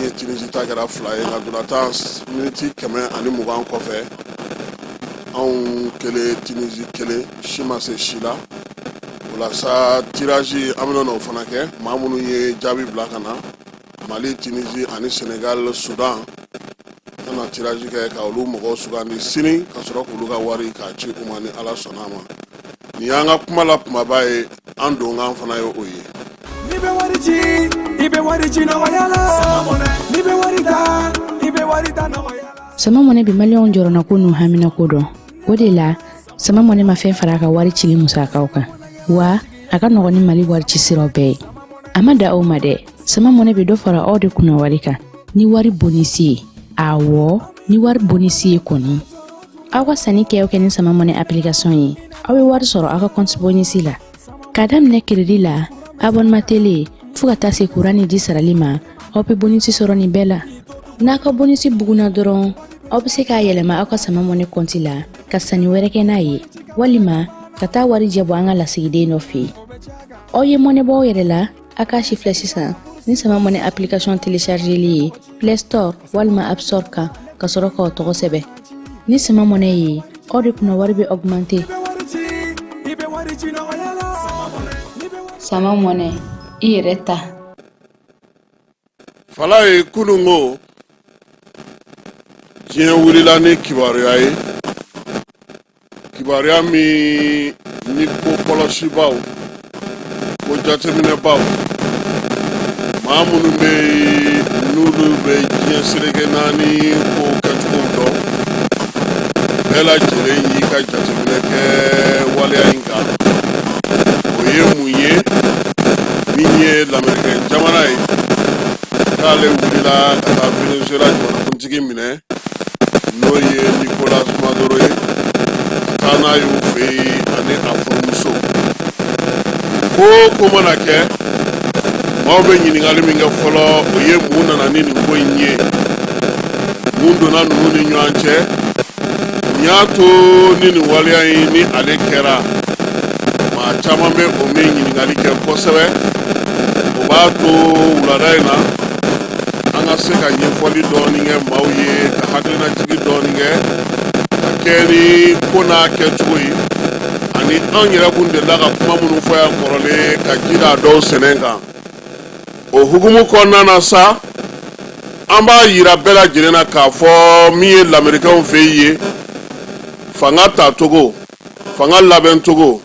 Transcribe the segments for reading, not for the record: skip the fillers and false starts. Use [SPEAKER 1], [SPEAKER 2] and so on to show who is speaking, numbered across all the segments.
[SPEAKER 1] ye Tunisie ta kɛra 2 ye nka donata miniti 120 kɔfɛ anw kelen Tunisie kelen si ma se si la o la sa tirage an bɛna n'o fana kɛ maa minnu ye jaabi bila ka na Mali, Tunisie ani Sénégal, Soudan kana tirage kɛ ka olu mɔgɔw sugandi sini ka sɔrɔ k'olu ka wari k'a ci u ma ni Ala sɔnna ma ni y'an ka kuma la kumaba ye an donkan fana ye o ye.
[SPEAKER 2] Ni bɛ wari ci i bɛ wari ci nɔgɔya la ni bɛ wari ta i bɛ wari ta nɔgɔya la.
[SPEAKER 3] Sama mɔnɛ bi maliyɛnw jɔrɔna ko n'u hamina ko dɔn o de la sama mɔnɛ ma fɛn fara a ka wari cili musakaw kan wa a ka nɔgɔ ni Mali wari ci siraw bɛɛ ye a ma da o ma dɛ sama mɔnɛ bi dɔ fara aw de kunna wari kan ni wari bonisi ye awɔ ni wari bonisi ye kɔni aw ka sanni kɛ ni sama mɔnɛ application ye aw bɛ wari sɔrɔ aw ka compte bonisi la ka daminɛ crédit la abonnement télé fo ka taa se courant ni ji sarali ma aw bɛ bonisi sɔrɔ nin bɛɛ la n'a ka bonisi buguna dɔrɔn aw bɛ se k'a yɛlɛma aw ka sama mɔnɛ compte la ka sanni wɛrɛ kɛ n'a ye walima ka taa wari jɛ bɔ an ka lasigiden dɔ fɛ yen aw ye mɔnɛ bɔ aw yɛrɛ la a k'a si filɛ sisan ni sama mɔnɛ application téléchargeli ye Play Store walima App Store kan ka sɔrɔ k'aw tɔgɔ sɛbɛn ni sama mɔnɛ ye aw de kunna wari bɛ augmenter sama mɔnɛ i yɛrɛ ta
[SPEAKER 1] fala ye kunun ko diɲɛ wulila ni kibaruya ye kibaruya min ni ko kɔlɔsibaw ko jateminɛbaw maa minnu bɛ n'olu bɛ diɲɛ seleke naani ko kɛcogo dɔn bɛɛ lajɛlen y'i ka jateminɛ kɛ waleya in kan o ye mun ye min ye lamɛnnikɛ jamana ye k'ale wulila ka taa Venezuela jamanakuntigi minɛ n'o ye Nicolas Maduro ye ka taa n'a ye u fɛ yen ani a furumuso ko mana kɛ maaw bɛ ɲininkali min kɛ fɔlɔ o ye mun nana ni nin ko in ye mun donna ninnu ni ɲɔgɔn cɛ mun y'a to ni nin waleya in ni ale kɛra maa caman bɛ o min ɲininkali kɛ kosɛbɛ o b'a to wulada in na an ka se ka ɲɛfɔli dɔɔni kɛ maaw ye ka hakilinajigi dɔɔni kɛ ka kɛ ni ko n'a kɛcogo ye ani an yɛrɛ kun delila ka kuma minnu fɔ yan kɔrɔlen ka jira a dɔw sɛnɛ kan o hukumu kɔnɔna na sa an b'a yira bɛɛ lajɛlen na k'a fɔ min ye lamɛnnikɛnw fɛ ye fanga tacogo fanga labɛncogo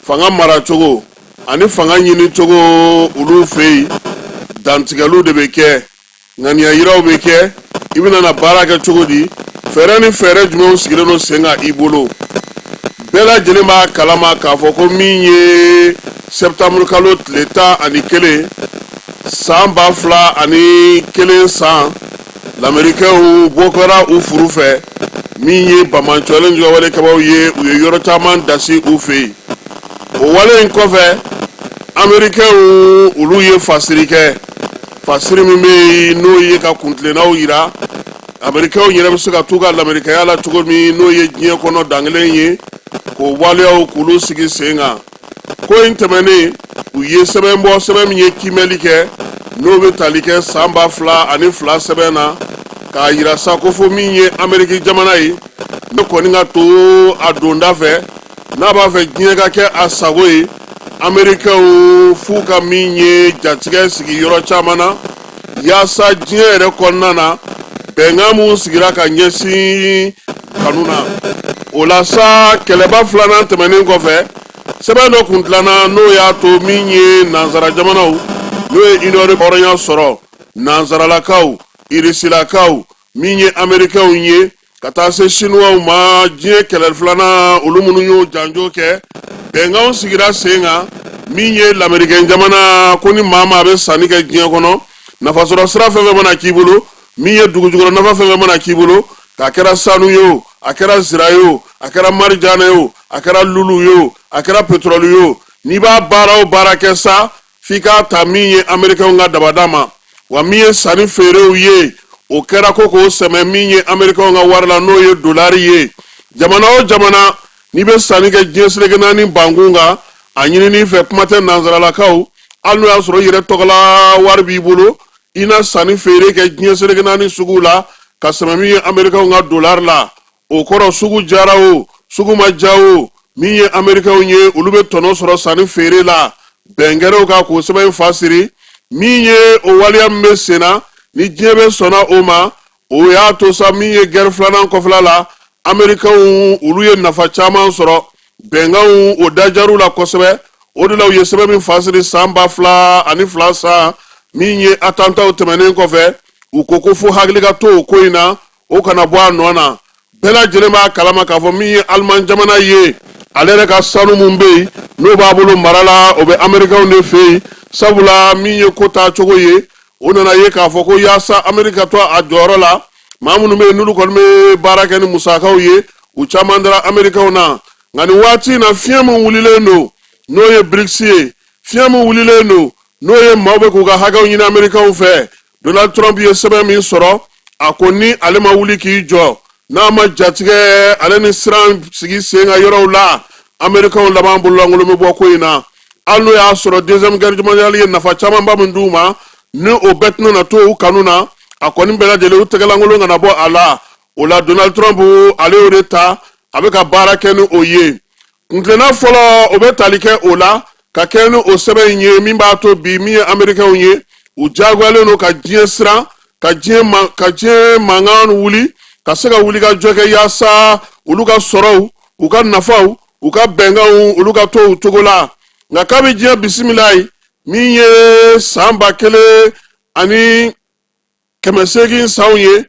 [SPEAKER 1] fanga maracogo ani fanga ɲinicogo olu fɛ yen dantigɛliw de bɛ kɛ ŋaniya yiraw bɛ kɛ i bɛna na baara kɛ cogo di fɛɛrɛ ni fɛɛrɛ jumɛnw sigilen don sen kan i bolo bɛɛ lajɛlen b'a kalama k'a fɔ ko min ye septembre kalo tile 11 san 2001 san lamɛnnikɛnw bɔ kɛra u furu fɛ min ye bamancɔlen jɔwalekɛbaw ye u ye yɔrɔ caman dasi u fɛ yen o wale in kɔfɛ amerikɛnw olu ye fasiri kɛ fasiri min bɛ yen n'o ye ka kuntilennaw yira amerikɛnw yɛrɛ bɛ se ka t'u ka lamɛnnikɛya la cogo min n'o ye diɲɛ kɔnɔ dangelen ye k'o waleyaw k'olu sigi sen kan ko in tɛmɛnen u ye sɛbɛn bɔ sɛbɛn min ye kimɛli kɛ n'o bɛ tali kɛ san 2002 sɛbɛn na k'a yira sa ko fo min ye Amérique jamana ye ne kɔni ka to a donda fɛ n'a b'a fɛ diɲɛ ka kɛ a sago ye Américains f'u ka min ye jatigɛ sigi yɔrɔ caman na yaasa diɲɛ yɛrɛ kɔnɔna na bɛnkan mun sigira ka ɲɛsin kanu na o la sa kɛlɛba filanan tɛmɛnen kɔfɛ sɛbɛn dɔ kun dilanna n'o y'a to min ye nansara jamanaw n'o ye Union européenne sɔrɔ nansaralakaw irisilakaw min ye Américains ye ka taa se Chinois ma diɲɛ kɛlɛ filanan olu minnu y'o janjo kɛ bɛnkan sigira sen kan min ye lamɛnnikɛ jamana ko ni maa maa bɛ sanni kɛ diɲɛ kɔnɔ nafasɔrɔ sira fɛn fɛn mana k'i bolo min ye dugujukɔrɔ nafa fɛn fɛn mana k'i bolo k'a kɛra sanu ye o a kɛra zira ye o a kɛra marijana ye o a kɛra lulu ye o a kɛra pétrole ye o n'i b'a baara o baara kɛ sa f'i k'a ta min ye Américains ka dabada ma wa min ye sanni feerew ye o kɛra ko k'o sɛmɛ min ye Américains ka wari la n'o ye dolari ye jamana o jamana n'i bɛ sanni kɛ diɲɛ seleke naani bankun kan a ɲinini fɛ kuma tɛ nansaralakaw hali n'o y'a sɔrɔ i yɛrɛ tɔgɔla wari b'i bolo ina sani feere kɛ diɲɛ seleke naani sugu la ka sɛmɛ min ye amerikɛnw ka dollar la o kɔrɔ sugu jara o sugu ma ja o min ye amerikɛnw ye olu bɛ tɔnɔ sɔrɔ sani feere la bɛnkɛrɛw ka k'o sɛbɛn fa siri min ye o waleya min bɛ sen na ni diɲɛ bɛ sɔnna o ma o y'a to sa min ye guerre filanan kɔfɛla la amerikɛnw olu ye nafa caman sɔrɔ bɛnkanw o dajar'u la kosɛbɛ o de la u ye sɛbɛn min fa siri san 2002 san min ye attentat tɛmɛnen kɔfɛ u ko fo hakili ka to o ko in na o kana bɔ a nɔ na bɛɛ lajɛlen b'a kalama k'a fɔ min ye Allemagne jamana ye ale yɛrɛ ka sanu mun bɛ yen n'o b'a bolo mara la o bɛ amerikɛnw de fɛ yen sabula min ye ko taa cogo ye o nana ye k'a fɔ ko yaasa amerika to a jɔyɔrɔ la maa minnu bɛ yen n'olu kɔni bɛ baara kɛ ni musakaw ye u caman dara amerikɛnw na nka nin waati in na fiɲɛ min wulilen don n'o ye BRICS ye fiɲɛ min wulilen don n'o ye maaw bɛ k'u ka hakɛw ɲini amerikɛnw fɛ Donald Trump ye sɛbɛn min sɔrɔ a ko ni ale ma wuli k'i jɔ n'a ma jatigɛ ale ni siran sigi sen ka yɔrɔw la amerikɛnw laban bololankolon bɛ bɔ ko in na hali n'o y'a sɔrɔ deuxième guerre mondiale ye nafa camanba min d'u ma ni o bɛɛ tɛna na to u kanu na a kɔni bɛɛ lajɛlen u tɛgɛlankolon kana bɔ a la o la Donald Trump ale y'o de ta a bɛ ka baara kɛ ni o ye kuntilenna fɔlɔ o bɛ tali kɛ o la ka kɛ ni o sɛbɛn in ye min b'a to bi min ye amerikɛnw ye u diyagoyalen don ka diɲɛ siran ka diɲɛ mankan wuli ka se ka wuli ka jɔ kɛ yaasa olu ka sɔrɔw u ka nafaw u ka bɛnkanw olu ka to u cogo la nka kabi diɲɛ bisimila ye min ye san 1900 sanw ye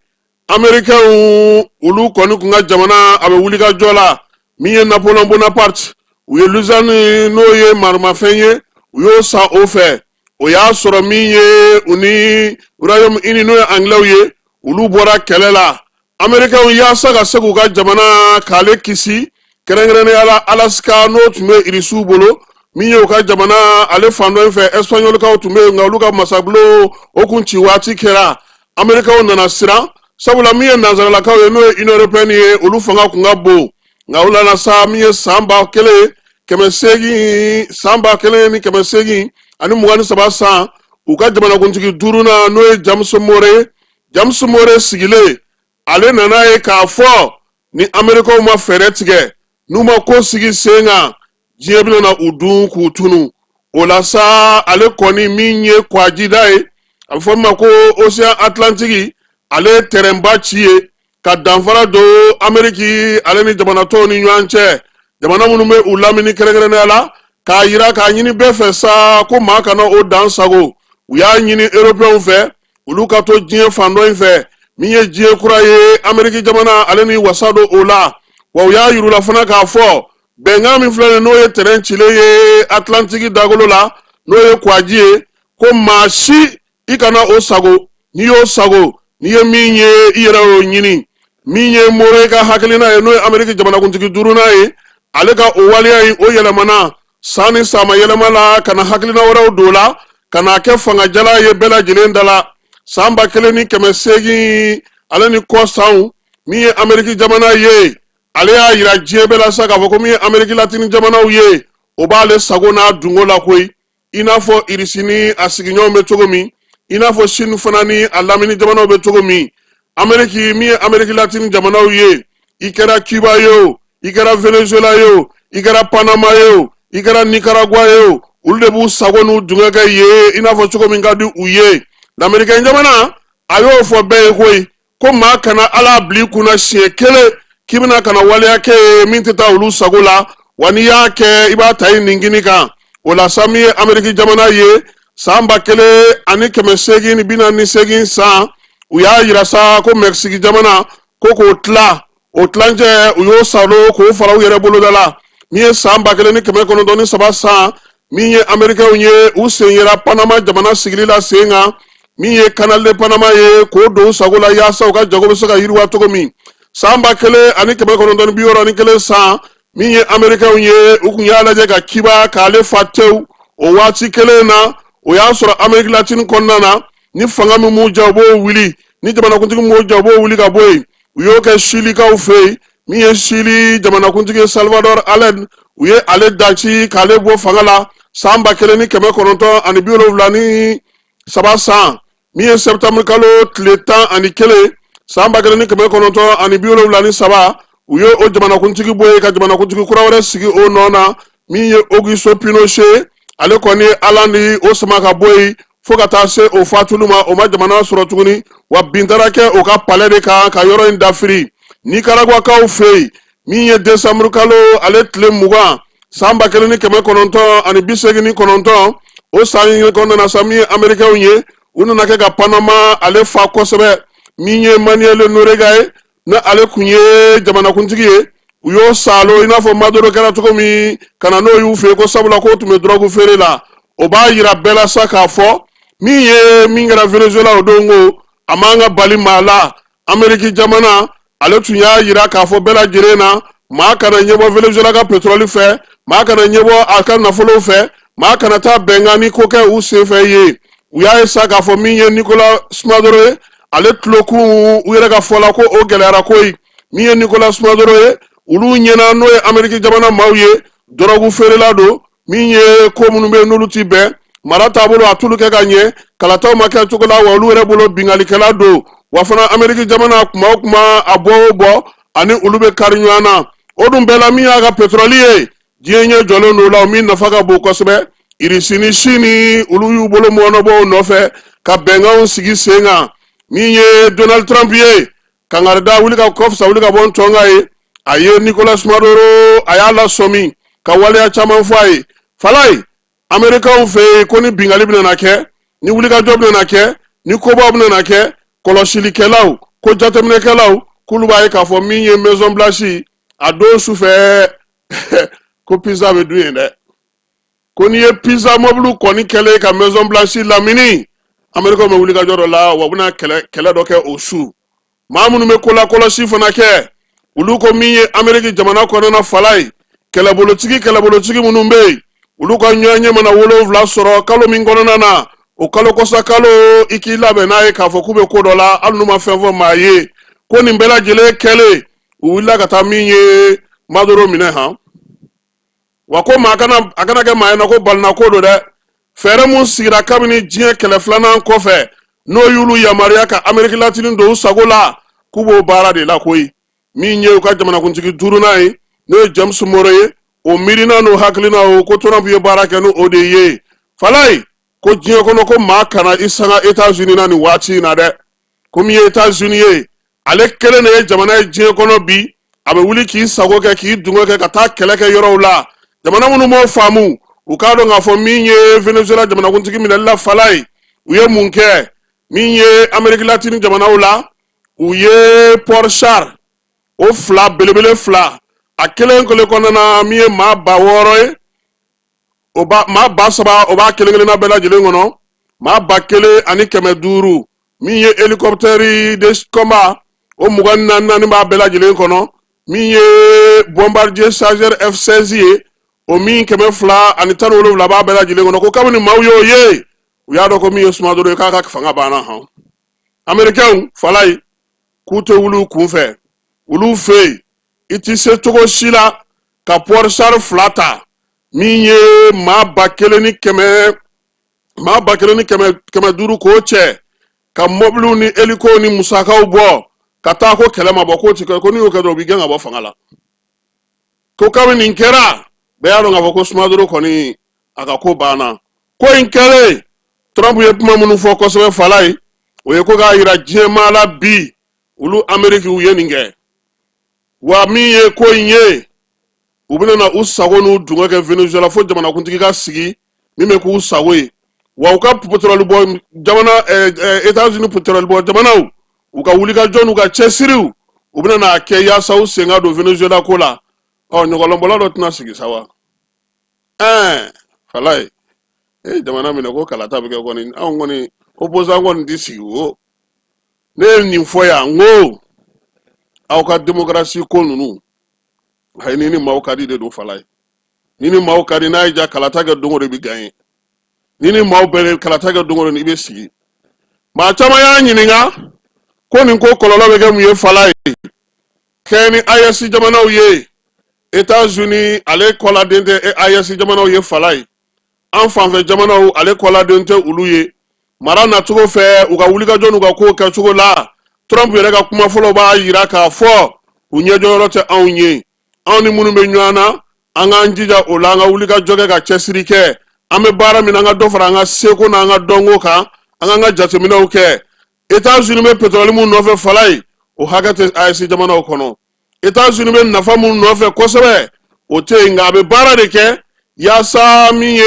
[SPEAKER 1] amerikɛnw olu kɔni kun ka jamana a bɛ wuli ka jɔ la min ye Napoleon Bonaparte u ye Lausanne n'o ye marimafɛn ye u y'o san o fɛ o y'a sɔrɔ min ye u ni Royaume-Uni n'o ye anglɛw ye olu bɔra kɛlɛ la amerikɛnw yaasa ka se k'u ka jamana k'ale kisi kɛrɛnkɛrɛnnenya la Alaska n'o tun bɛ irisiw bolo min ye u ka jamana ale fan dɔ in fɛ Espagnolkaw tun bɛ yen nka olu ka masabulon o kun ci waati kɛra amerikɛnw nana siran sabula min ye nanzaralakaw ye n'o ye Union européenne ye olu fanga kun ka bon nka o nana sa min ye san 1823 san u ka jamanakuntigi duurunan n'o ye James More sigilen ale nana ye k'a fɔ ni amerikɛnw ma fɛɛrɛ tigɛ n'u ma ko sigi sen kan diɲɛ bɛna u dun k'u tunu o la sa ale kɔni min ye kwajida ye a bɛ fɔ min ma ko Océan Atlantique ale ye terrainba ci ye ka danfara don ameriki ale ni jamana tɔw ni ɲɔgɔn cɛ jamana minnu bɛ u lamini kɛrɛnkɛrɛnnenya la k'a yira k'a ɲini bɛɛ fɛ sa ko maa kana o dan sago u y'a ɲini européenw fɛ olu ka to diɲɛ fan dɔ in fɛ min ye diɲɛ kura ye ameriki jamana ale ni wasa don o la wa u y'a yir'u la fana k'a fɔ bɛnkan min filɛ nin n'o ye terrain cilen ye Atlantique dagolo la n'o ye kwaji ye ko maa si i kana o sago n'i y'o sago n'i ye min ye i yɛrɛ y'o ɲini min ye More ka hakilina ye n'o ye ameriki jamanakuntigi duurunan ye ale ka o waleya in o yɛlɛmana san ni sama yɛlɛma la ka na hakilina wɛrɛw don la ka na kɛ fangajala ye bɛɛ lajɛlen da la san 1800 ale ni kɔ sanw min ye ameriki jamana ye ale y'a yira diɲɛ bɛɛ la sa k'a fɔ ko min ye ameriki latini jamanaw ye o b'ale sago n'a dungo la koyi i n'a fɔ irisi ni a sigiɲɔgɔnw bɛ cogo min i n'a fɔ Chine fana ni a lamini jamanaw bɛ cogo min ameriki min ye ameriki latini jamanaw ye i kɛra Cuba ye o i kɛra Venezuela ye o i kɛra Panama ye o i kɛra Nicaragua ye o olu de b'u sago n'u dunga kɛ ye i n'a fɔ cogo min ka di u ye l'Américain jamana a y'o fɔ bɛɛ ye koyi ko maa kana ala bili kunna siɲɛ kelen k'i bɛna kana waleya kɛ min tɛ taa olu sago la wa n'i y'a kɛ i b'a ta i ningini kan o la sa min ye Amérique jamana ye san 1848 san u y'a yira sa ko Mexique jamana ko k'o tila o tilancɛ u y'o salo k'o fara u yɛrɛ boloda la min ye san 1903 san min ye Américains ye u sen yera Panama jamana sigili la sen kan min ye Canal de Panama ye k'o don u sago la yaasa u ka jago bɛ se ka yiriwa cogo min san 1961 san min ye Américains ye u kun y'a lajɛ ka kiba k'ale fa tewu o waati kelen na o y'a sɔrɔ Amérique latine kɔnɔna na ni fanga min m'u ja u b'o wuli ni jamanakuntigi m'u ja u b'o wuli ka bɔ yen u y'o kɛ Chilikaw fɛ yen min ye Chili jamanakuntigi Salvador Allende u ye ale daci k'ale bɔ fanga la san 1973 san min ye septembre kalo tile 10 ani kelen san 1970 ani 73 u ye o jamanakuntigi bɔ ye ka jamanakuntigi kura wɛrɛ sigi o nɔ na min ye Augusto Pinochet ale kɔni Ala ni o sama ka bɔ ye fo ka taa se o fatulu ma o ma jamana sɔrɔ tuguni wa bin taara kɛ o ka palais de kan ka yɔrɔ in dafiri Nicaraguakaw fɛ yen min ye décembre kalo ale tile 20 san 1989 ani 89 o san in kɔnɔna sa min ye américains ye u nana kɛ ka Panama ale fa kosɛbɛ min ye Manuel Noriega ye na ale kun ye jamanakuntigi ye u y'o salo i n'a fɔ Maduro kɛra cogo min kana n'o y'u fɛ ko sabula ko tun bɛ drogue feere la o b'a yira bɛɛ la sa k'a fɔ min ye min kɛra Venezuela o don ko a man ka bali maa la Amérique jamana ale tun y'a yira k'a fɔ bɛɛ lajɛlen na maa kana ɲɛbɔ Venezuela ka pétrole fɛ maa kana ɲɛbɔ a ka nafolo fɛ maa kana taa bɛnkan ni ko kɛ u senfɛ ye u y'a ye sa k'a fɔ min ye Nicolas Maduro ye ale tulokun u yɛrɛ ka fɔ la ko o gɛlɛyara koyi min ye Nicolas Maduro ye olu ɲɛna n'o ye Amérique jamana maaw ye drogue feerela don min ye ko minnu bɛ n'olu ti bɛn mara taabolo a tulu kɛ ka ɲɛ kalataw ma kɛ cogo la wa olu yɛrɛ bolo bingalikɛla don wa fana Amérique jamana kuma o kuma a bɔ o bɔ ani olu bɛ kari ɲɔgɔn na o dun bɛɛ la min y'a ka pétrole ye diɲɛ ɲɛ jɔlen don la min nafa ka bon kosɛbɛ Irisi ni Chine olu y'u bolo mɔnɔbɔ o nɔfɛ ka bɛnkanw sigi sen kan min ye Donald Trump ye kangarida wuli ka kɔfisa wuli ka bɔ ntɔnga ye a ye Nicolas Maduro a y'a lasɔmi ka waleya caman fɔ a ye falayi Américains fɛ yen ko ni bingali bɛna kɛ ni wulikajɔ bɛna kɛ ni kobaw bɛna kɛ kɔlɔsilikɛlaw ko jateminɛkɛlaw k'olu b'a ye k'a fɔ min ye Maison Blanche a don sufɛ ko pizza bɛ dun yen dɛ ko n'i ye pizza mobile kɔni kɛlen ka Maison Blanche lamini Américains bɛ wulikajɔ dɔ la wa u bɛna kɛlɛ dɔ kɛ o su maa minnu bɛ ko lakɔlɔsi fana kɛ olu ko min ye Amérique jamana kɔnɔna fala ye kɛlɛbolotigi minnu bɛ yen olu ka ɲɔgɔnye mana 7 sɔrɔ kalo min kɔnɔna na o kalo kɔsa kalo i k'i labɛn n'a ye k'a fɔ k'u bɛ ko dɔ la hali n'u ma fɛn fɔ maa ye ko nin bɛɛ lajɛlen kɛlen u wulila ka taa min ye Maduro minɛ han wa ko maa a kana kɛ maa ye na ko balina ko don dɛ fɛɛrɛ mun sigira kabini diɲɛ kɛlɛ filanan kɔfɛ n'o y'ulu yamaruya ka Amérique latine don u sago la k'u b'o baara de la koyi min ye u ka jamanakuntigi duurunan ye n'o ye James Moro ye o miirina n'o hakilina o ko Trump ye baara kɛ n'o de ye falayi ko diɲɛ kɔnɔ ko maa kana i sanga États-Unis na nin waati in na dɛ ko min ye États-Unis ye ale kelen de ye jamana ye diɲɛ kɔnɔ bi a bɛ wuli k'i sago kɛ k'i dungo kɛ ka taa kɛlɛ kɛ yɔrɔw la jamana minnu m'o faamu u k'a dɔn k'a fɔ min ye Venezuela jamanakuntigi minɛli la falayi u ye mun kɛ min ye Amérique latine jamanaw la u ye Port Charles o fila belebele fila a kelen kɔnɔna na min ye maa 600 ye maa 3,000 o b'a kelen kelenna bɛɛ lajɛlen kɔnɔ maa 1,500 min ye hélicoptère de combat o 24 b'a bɛɛ lajɛlen kɔnɔ min ye bombardier chargeur F-16 ye o min 217 b'a bɛɛ lajɛlen kɔnɔ ko kabini maaw y'o ye u y'a dɔn ko min ye Maduro ye k'a ka fanga banna han Américains falayi k'u tɛ wuli u kunfɛ olu fɛ yen i ti se cogo si la ka Port Charles fila ta min ye maa 1,500 k'o cɛ ka mobiliw ni hélico ni musakaw bɔ ka taa ko kɛlɛ ma bɔ k'o ti kɛ ko n'i y'o kɛ dɔrɔn u b'i gɛn ka bɔ fanga la ko kabini nin kɛra bɛɛ y'a dɔn k'a fɔ ko Maduro kɔni a ka ko banna ko in kɛlen Trump ye kuma minnu fɔ kosɛbɛ falayi o ye ko k'a yira diɲɛ maa la bi olu Amérique u ye nin kɛ wa min ye ko in ye u bɛna na u sago n'u dungo kɛ Venezuela fo jamanakuntigi ka sigi min bɛ k'u sago ye wa u ka pétrole bɔ jamana États-Unis pétrole bɔ jamanaw u ka wulikajɔ n'u ka cɛsiriw u bɛna n'a kɛ yaasa u sen ka don Venezuela ko la ɲɔgɔnlɔnbɔla dɔ tɛna sigi sa wa falayi jamana minɛ ko kalata bɛ kɛ kɔni anw kɔni opposant kɔni tɛ sigi o ne ye nin fɔ yan n ko aw ka démocratie ko ninnu ayi ni maaw ka di de don falayi ni maaw ka di n'a ye ja kalata kɛ don o de bɛ gagner ni maaw bɛɛ kalata kɛ don o de i bɛ sigi maa caman y'a ɲininka ko nin ko kɔlɔlɔ bɛ kɛ mun ye falayi kɛ ni AES jamanaw ye États-Unis ale kɔladen tɛ AES jamanaw ye falayi an fanfɛ jamanaw ale kɔladen tɛ olu ye mara nacogo fɛ u ka wulikajɔ n'u ka kow kɛcogo la Trump yɛrɛ ka kuma fɔlɔ b'a yira k'a fɔ u ɲɛjɔyɔrɔ tɛ anw ye anw ni minnu bɛ ɲɔgɔn na an k'an jija o la an ka wulikajɔ kɛ ka cɛsiri kɛ an bɛ baara min an ka dɔ fara an ka seko n'an ka dɔnko kan an k'an ka jateminɛw kɛ États-Unis bɛ pétrole mun nɔfɛ fala ye o hakɛ tɛ AES jamanaw kɔnɔ États-Unis bɛ nafa mun nɔfɛ kosɛbɛ o tɛ yen nka a bɛ baara de kɛ yaasa min ye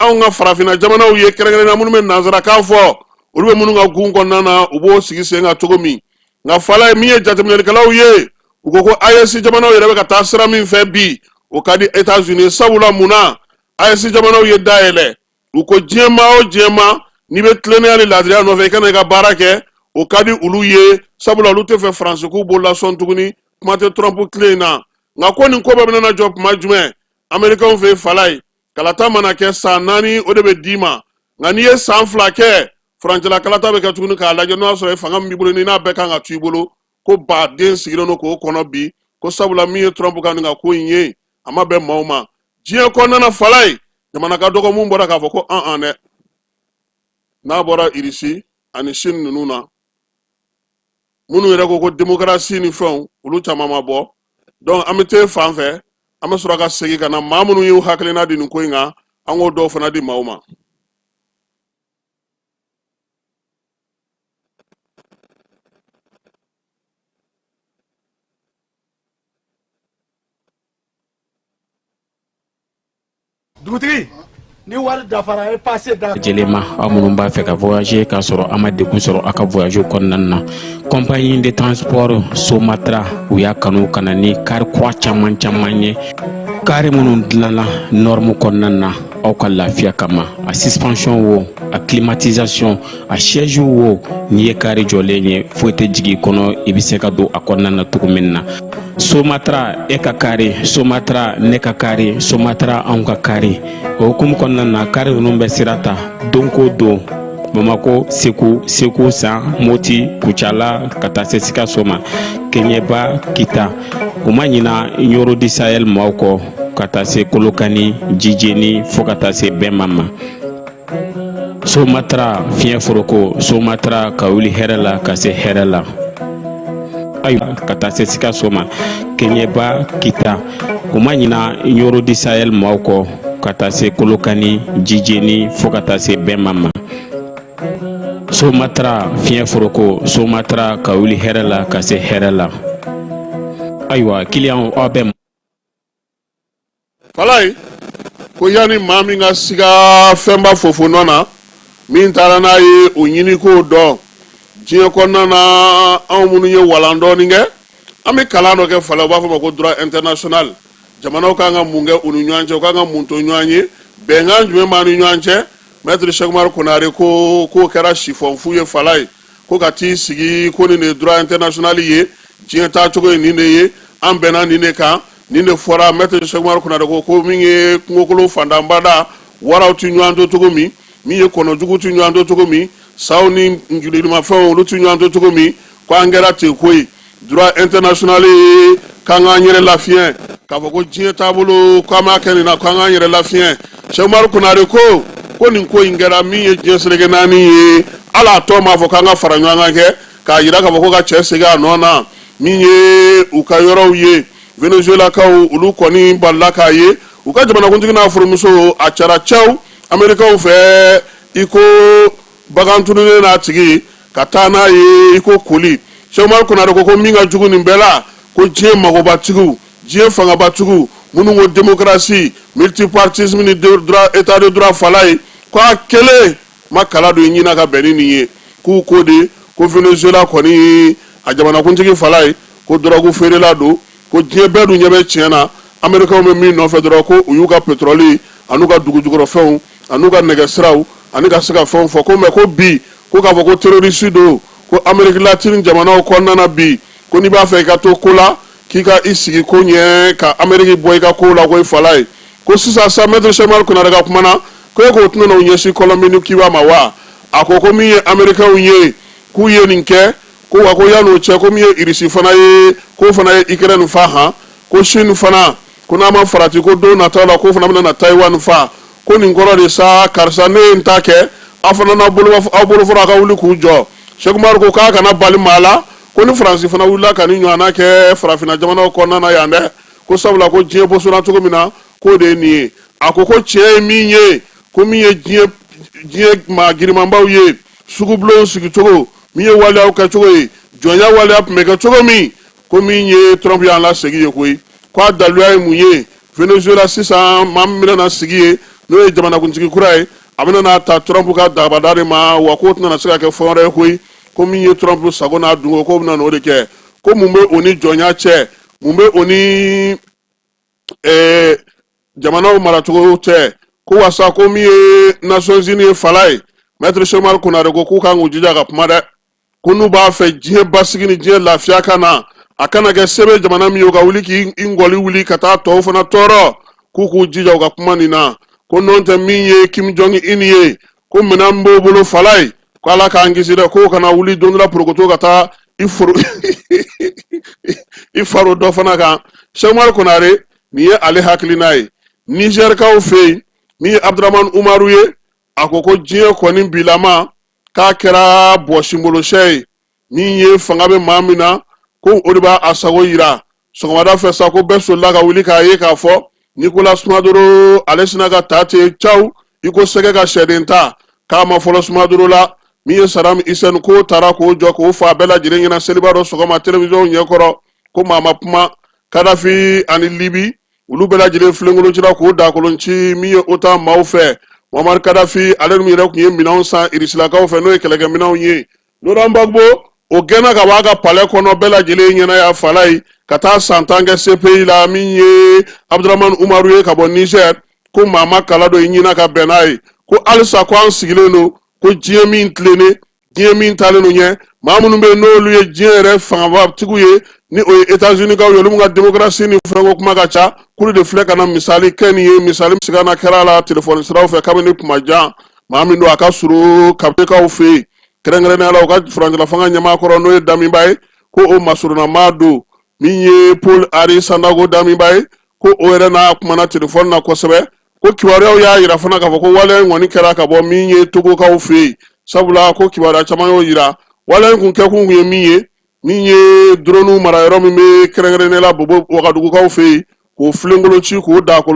[SPEAKER 1] anw ka farafinna jamanaw ye kɛrɛnkɛrɛnnenya minnu bɛ nanzarakan fɔ olu bɛ minnu ka gun kɔnɔna na u b'o sigi sen kan cogo min nka fala ye min ye jateminɛlikɛlaw ye u ko ko AES jamanaw yɛrɛ bɛ ka taa sira min fɛ bi o ka di États-Unis sabula munna AES jamanaw ye dayɛlɛ u ko diɲɛ maa o diɲɛ maa n'i bɛ tilennenya ni laadiriya nɔfɛ i kana i ka baara kɛ o ka di olu ye sabula olu tɛ fɛ Faransi k'u b'o lasɔn tuguni kuma tɛ Trump tile in na nka ko nin ko bɛɛ bɛna jɔ kuma jumɛn Américains fɛ fala ye kalata mana kɛ san 4 o de bɛ d'i ma nka n'i ye san 2 kɛ furancɛla kalata bɛ kɛ tuguni k'a lajɛ n'o y'a sɔrɔ fanga min b'i bolo ni n'a bɛɛ kan ka to i bolo ko baden sigilen don k'o kɔnɔ bi ko sabula min ye Trump ka nin ka ko in ye a ma bɛn maaw ma diɲɛ kɔnɔna na fala ye jamana ka dɔgɔ mun bɔra k'a fɔ ko dɛ n'a bɔra Irisi ani Chine ninnu na minnu yɛrɛ ko démocratie ni fɛnw olu caman ma bɔ donc an bɛ te fan fɛ an bɛ sɔrɔ ka segin ka na maa minnu y'u hakilina di nin ko in kan an k'o dɔw fana di maaw ma.
[SPEAKER 2] dugutigi ni wari dafara e passé da
[SPEAKER 4] Jelema amunun b'a fɛ ka voyager k'a sɔrɔ a ma degun sɔrɔ a ka voyage kɔnɔna na compagnie de transport Somatra u y'a kanu ka na ni kari kura caman ye kari minnu dilanna norme kɔnɔna na aw ka lafiya kama a suspension wo a climatisation a siège wo n'i ye kari jɔlen ye foyi tɛ jigin kɔnɔ i bɛ se ka don a kɔnɔna na cogo min na Somatra e ka kari Somatra ne ka kari Somatra anw ka kari o hukumu kɔnɔna na kari ninnu bɛ sira ta don ko don Bamako Segu San Moti Kucala ka taa se Sikaso ma Keɲeba Kita u ma ɲina Yoro di Sahel maaw kɔ ka taa se Kolokani Jijeni fo ka taa se Bɛnma ma Somatra fiɲɛ foroko Somatra ka wuli hɛrɛ la ka se hɛrɛ la ayiwa ka taa se Sikaso ma Keɲeba Kita u ma ɲina Yoro di Sahel maaw kɔ ka taa se Kolokani Jijeni fo ka taa se Bɛnma ma Somatra fiɲɛ foroko Somatra ka wuli hɛrɛ la ka se hɛrɛ la ayiwa client aw bɛ
[SPEAKER 1] fala ye ko yani maa min ka siga fɛnba fofo nɔ na min taara n'a ye o ɲini k'o dɔn diɲɛ kɔnɔna na anw minnu ye walan dɔɔni kɛ an bɛ kalan dɔ kɛ fala u b'a fɔ ma ko droit international jamanaw kan ka mun kɛ u ni ɲɔgɔn cɛ u kan ka mun to ɲɔgɔn ye bɛnkan jumɛn b'a ni ɲɔgɔn cɛ maître Cheikh Oumar Konare ko k'o kɛra sifɔn fu ye fala ye ko ka t'i sigi ko nin de droit international ye diɲɛ taacogo ye nin de ye an bɛnna nin de kan nin de fɔra maître Cheikh Oumar Konare ko min ye kungokolo fandanba da waraw ti ɲɔgɔn to cogo min ye kɔnɔjugu ti ɲɔgɔn to cogo min saw ni njulirimafɛnw olu ti ɲɔgɔn to cogo min ko an kɛra ten ko ye droit international ye k'an k'an yɛrɛ lafiɲɛ k'a fɔ ko diɲɛ taabolo k'an b'a kɛ nin na k'an k'an yɛrɛ lafiɲɛ Cheikh Oumar Konare ko nin ko in kɛra min ye diɲɛ seleke naani ye ala tɔ m'a fɔ k'an ka fara ɲɔgɔn kan kɛ k'a yira k'a fɔ ko ka cɛ segin a nɔ na min ye u ka yɔrɔw ye Venezuelakaw olu kɔni balila k'a ye u ka jamanakuntigi n'a furumuso a cara cɛw Amerikaw fɛ i ko bagantununnen n'a tigi ka taa n'a ye i ko koli Cheikh Oumar Konare ko min ka jugu nin bɛɛ la ko diɲɛ magobatigiw diɲɛ fangabatigiw minnu ko démocratie multipartisme ni état de droit fala ye ko a kelen ma kala don ɲina ka bɛn ni nin ye k'u ko de ko Venezuela kɔni a jamanakuntigi fala ye ko drogue feerela don ko diɲɛ bɛɛ dun ɲɛ bɛ tiɲɛ na Americains bɛ min nɔfɛ dɔrɔn ko u y'u ka pétrole an'u ka dugujukɔrɔfɛnw an'u ka nɛgɛsiraw ani ka se ka fɛnw fɔ ko mais ko bi ko k'a fɔ ko terroriste don ko Amérique latine jamanaw kɔnɔna na bi ko n'i b'a fɛ i ka to ko la k'i ka i sigi ko ɲɛ ka Amérique bɔ i ka ko la ko i fala ye ko sisan sa maître Cheikh Oumar Konare ka kuma na ko e k'o tɛna n'o ɲɛsin Colombie ni Cuba ma wa a ko min ye Américains ye k'u ye nin kɛ ko wa ko yan'o cɛ ko min ye Irisi fana ye k'o fana ye Ukraine fa han ko Chine fana ko n'a ma farati ko don nataw la k'o fana bɛna na Taiwan fa ko nin kɔrɔ de sa karisa ne ye n ta kɛ afana na bolo fora ka wuli k'u jɔ Sheikh Umaru ko k'a kana bali maa la ko ni Faransi fana wulila ka ni ɲɔgɔnna kɛ farafina jamanaw kɔnɔna na yan dɛ ko sabula ko diɲɛ bɔsɔnna cogo min na k'o de ye nin ye a ko tiɲɛ ye min ye ko min ye diɲɛ maa girimanbaw ye sugubulon sigicogo min ye waleyaw kɛcogo ye jɔnya waleya tun bɛ kɛ cogo min ko min ye Trump y'an lasegin ye koyi ko a daluya ye mun ye Venezuela sisan maa min bɛna sigi ye n'o ye jamanakuntigi kura ye a bɛna ta Trump ka dabada de ma wa k'o tɛna se ka kɛ fɛn wɛrɛ ye koyi ko min ye Trump sago n'a dungo k'o bɛna n'o de kɛ ko mun bɛ o ni jɔnya cɛ mun bɛ o ni jamanaw maracogo cɛ ko wasa ko min ye Nations Unies ye fala ye Maître Cheikh Umaru Konare ko k'u kan k'u jija ka kuma dɛ ko n'u b'a fɛ diɲɛ basigi ni diɲɛ lafiya ka na a kana kɛ sɛbɛn jamana min ye u ka wuli k'i ngɔli wuli ka taa tɔw fana tɔɔrɔ k'u k'u jija u ka kuma nin na ko n'o tɛ min ye Kim Jong Un ye ko minɛn b'o bolo fala ye ko Ala k'an kisi dɛ k'o kana wuli don dɔ la porokoto ka taa i faro dɔ fana kan Cheikh Umaru Konare nin ye ale hakilina ye Nigerkaw fɛ yen min ye Abdramane Umaru ye a ko diɲɛ kɔni bilama k'a kɛra bɔsimolosɛ ye min ye fanga bɛ maa min na ko o de b'a sago yira sɔgɔmada fɛ sa ko bɛɛ solila ka wuli k'a ye k'a fɔ Nicolas Maduro ale sina ka ta ten caw i ko sɛgɛ ka sɛden ta k'a ma fɔlɔ Maduro la min ye Saddam Hussein k'o taara k'o jɔ k'o fa bɛɛ lajɛlen ɲɛna seliba dɔ sɔgɔma télévision ɲɛkɔrɔ ko maa ma kuma Kadhafi ani Libi olu bɛɛ lajɛlen filenkolocira k'o dakolonci min ye OTAN maaw fɛ Muammar Kadhafi ale min yɛrɛ tun ye minɛnw san Irisilakaw fɛ n'o ye kɛlɛkɛminɛnw ye Laurent Gbagbo o gɛnna ka bɔ a ka palais kɔnɔ bɛɛ lajɛlen ɲɛna y'a fala ye ka taa san 10 kɛ CPI la min ye Abdramane Umaru ye ka bɔ Niger ko maa ma kala dɔ i ɲina ka bɛn n'a ye ko halisa ko an sigilen don ko diɲɛ min tilennen diɲɛ min talen don ɲɛ maa minnu bɛ yen n'olu ye diɲɛ yɛrɛ fangabatigiw ye ni o ye États-Unis kaw ye olu ka démocratie ni fɛnko kuma ka ca k'olu de filɛ ka na misali kɛ nin ye misali min se ka na kɛra la telefɔni siraw fɛ kabini kuma jan maa min don a ka surun kabinekaw fɛ yen kɛrɛnkɛrɛnnenya la u ka furancɛla fanga ɲɛmaakɔrɔ n'o ye Damiba ye ko o masurunama don min ye Paul Henri Sandago Damiba ye ko o yɛrɛ n'a kumana telefɔni na kosɛbɛ ko kibaruyaw y'a yira fana k'a fɔ ko waleya in kɔni kɛra ka bɔ min ye Togokaw fɛ yen sabula ko kibaruya caman y'o yira waleya in kun kɛkun ye min ye drone mara yɔrɔ min bɛ kɛrɛnkɛrɛnnenya la Bobo Wagadugukaw fɛ yen k'o filenkoloci k'o dakolo